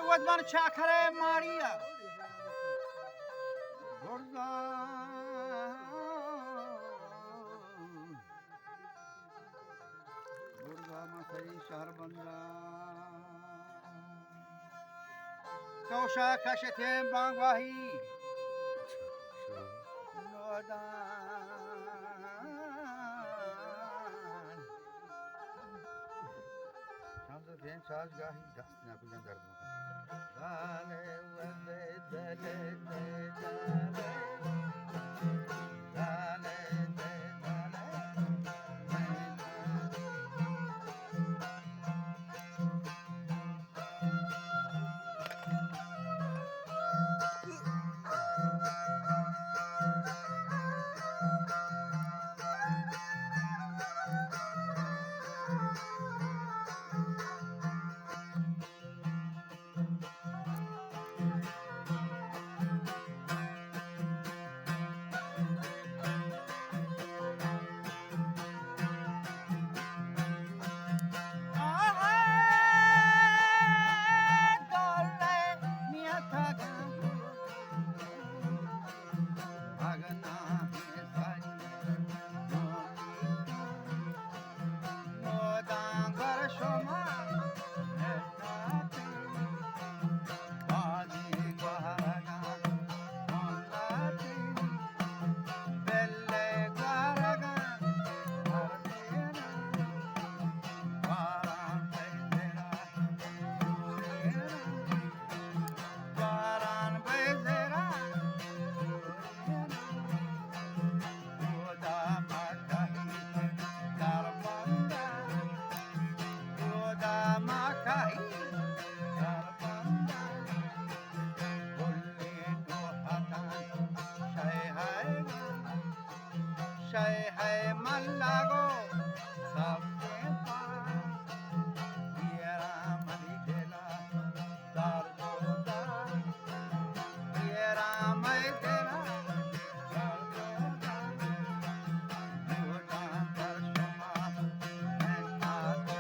Wadman Chakare Maria. Gurza. Gurza Masai Sharbanda. Kausha Kashatem Bangwahi. Nodan. Sounds of the charge guy, dust napping under Shai hai malago sabse paas yera madhela dardoda yera madhela dardoda yoga darshama ennato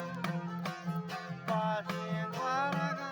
paasi waraga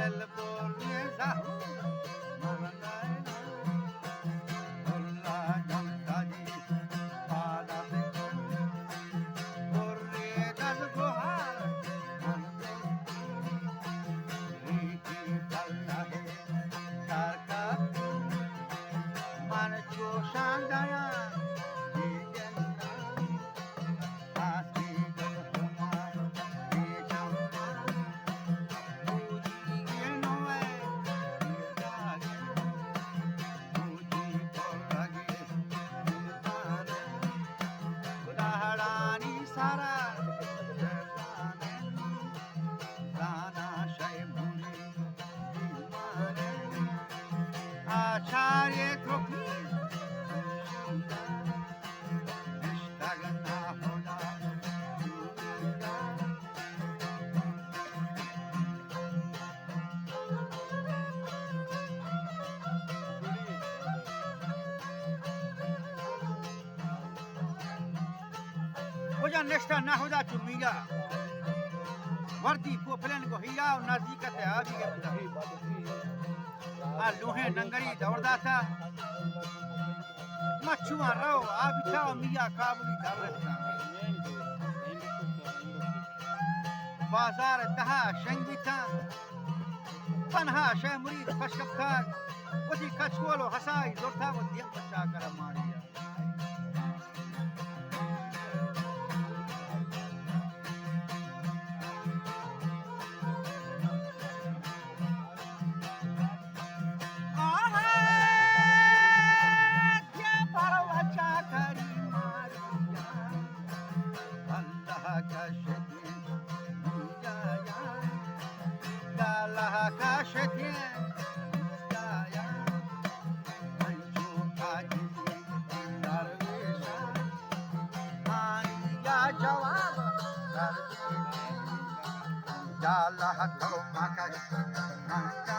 elle waraga Acharya Tropi Ishtagana Hoda Oja nesta nahoda chumiga Varti popelen ko hira और नजदीकत है आदि के आ लोहे नंगरी दौड़दा था मच्छुआ रहो आप था मिया काबुली दौड़ता बाजार तहा शंगी था पनहा शह मुरीद खशकब था उसी कछकोलो हसाई जोरथा वो दिया बच्चा कर मारिया كشتين يا لها كشتين يا منشوف عجيب درويشة يا جواب درويشة يا لها كوما كشتين